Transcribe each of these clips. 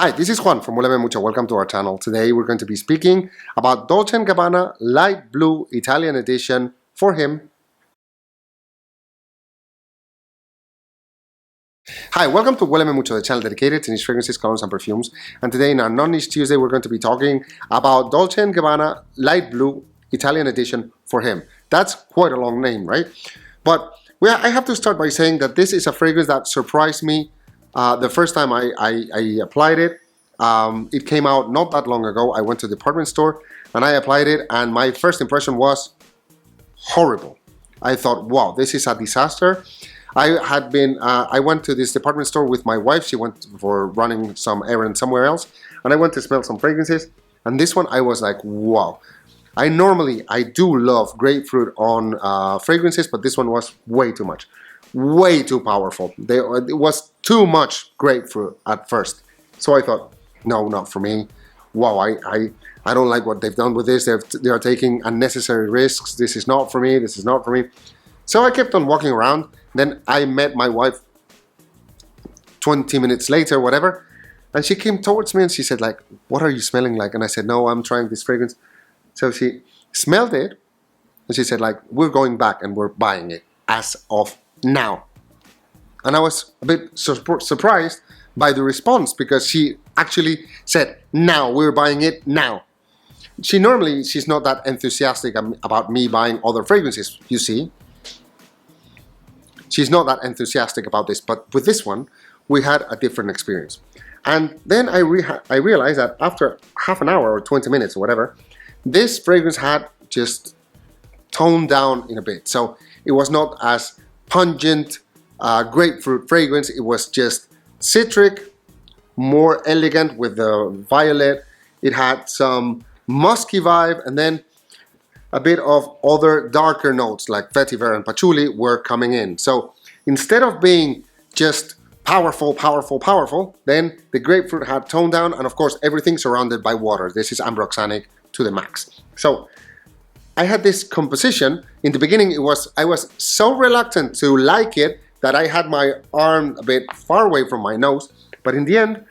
Hi, this is Juan from Huelememucho. Welcome to our channel. Today we're going to be speaking about Dolce Gabbana Light Blue Italian Edition for him. Hi, welcome to Huelememucho, the channel dedicated to niche fragrances, colognes and perfumes. And today in our non-niche Tuesday we're going to be talking about Dolce Gabbana Light Blue Italian Edition for him. That's quite a long name, right? But I have to start by saying that this is a fragrance that surprised me the first time I applied it. It came out not that long ago. I went to the department store and I applied it, and my first impression was horrible. I thought, wow, this is a disaster. I went to this department store with my wife. She went for running some errand somewhere else, and I went to smell some fragrances, and this one I was like, wow. I do love grapefruit on fragrances, but this one was way too much. Way too powerful. It was too much grapefruit at first. So I thought, no, not for me. Wow, I don't like what they've done with this. They are taking unnecessary risks. This is not for me. This is not for me. So I kept on walking around. Then I met my wife 20 minutes later, whatever. And she came towards me and she said, like, what are you smelling like? And I said, no, I'm trying this fragrance. So she smelled it and she said, like, we're going back and we're buying it as of now. And I was a bit surprised by the response, because she actually said, now, we're buying it now. She's not that enthusiastic about me buying other fragrances, you see. She's not that enthusiastic about this, but with this one, we had a different experience. And then I realized that after half an hour or 20 minutes or whatever, this fragrance had just toned down in a bit. So it was not as pungent grapefruit fragrance. It was just citric, more elegant with the violet. It had some musky vibe, and then a bit of other darker notes like vetiver and patchouli were coming in. So instead of being just powerful, then the grapefruit had toned down, and of course everything surrounded by water. This is ambroxanic to the max. So I had this composition. In the beginning I was so reluctant to like it that I had my arm a bit far away from my nose, but in the end,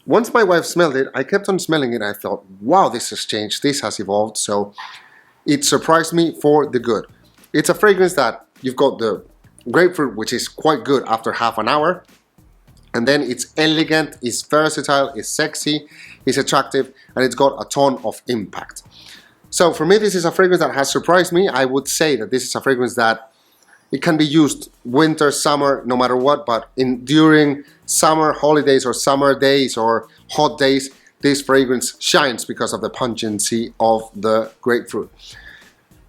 once my wife smelled it, I kept on smelling it. I thought, wow, this has changed, this has evolved. So it surprised me for the good. It's a fragrance that you've got the grapefruit, which is quite good after half an hour, and then it's elegant, it's versatile, it's sexy, it's attractive, and it's got a ton of impact. So for me, this is a fragrance that has surprised me. I would say that this is a fragrance that it can be used winter, summer, no matter what, but during summer holidays or summer days or hot days, this fragrance shines because of the pungency of the grapefruit.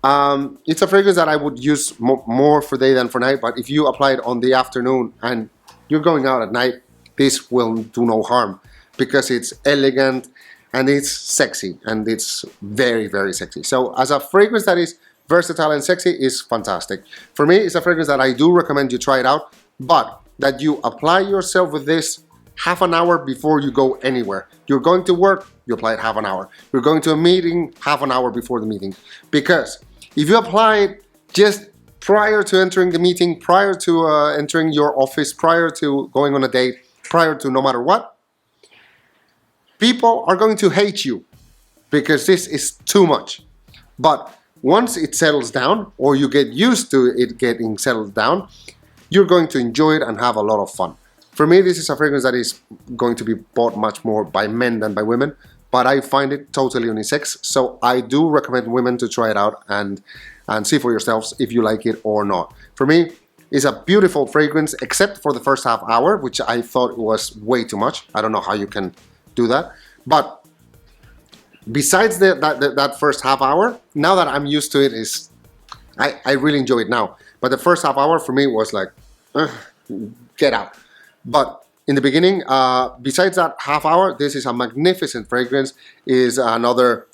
It's a fragrance that I would use more for day than for night, but if you apply it on the afternoon and you're going out at night, this will do no harm because it's elegant and it's sexy, and it's very, very sexy. So as a fragrance that is versatile and sexy, is fantastic. For me, it's a fragrance that I do recommend you try it out, but that you apply yourself with this half an hour before you go anywhere. You're going to work, you apply it half an hour. You're going to a meeting, half an hour before the meeting. Because if you apply it just prior to entering the meeting, prior to entering your office, prior to going on a date, prior to no matter what, people are going to hate you because this is too much. But once it settles down, or you get used to it getting settled down, you're going to enjoy it and have a lot of fun. For me, this is a fragrance that is going to be bought much more by men than by women, but I find it totally unisex, so I do recommend women to try it out and see for yourselves if you like it or not. For me, it's a beautiful fragrance, except for the first half hour, which I thought was way too much. I don't know how you can do that, but besides that first half hour, now that I'm used to it, I really enjoy it now. But the first half hour for me was like, get out. But in the beginning, besides that half hour, this is a magnificent fragrance. Is another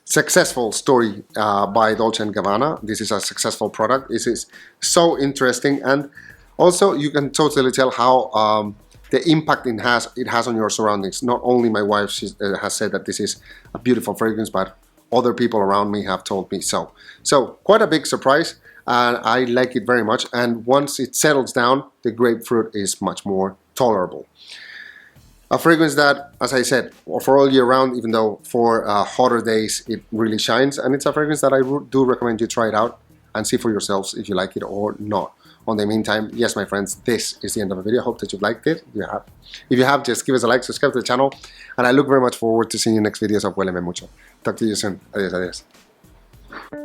successful story by Dolce & Gabbana. This is a successful product. This is so interesting, and also you can totally tell how the impact it has on your surroundings. Not only my wife has said that this is a beautiful fragrance, but other people around me have told me so. So quite a big surprise, and I like it very much. And once it settles down, the grapefruit is much more tolerable. A fragrance that, as I said, for all year round, even though for hotter days it really shines, and it's a fragrance that I do recommend you try it out and see for yourselves if you like it or not. On the meantime, yes, my friends, this is the end of the video. I hope that you've liked it. If you have, just give us a like, subscribe to the channel, and I look very much forward to seeing you next videos of Hueleme Mucho. Talk to you soon. Adios, adios.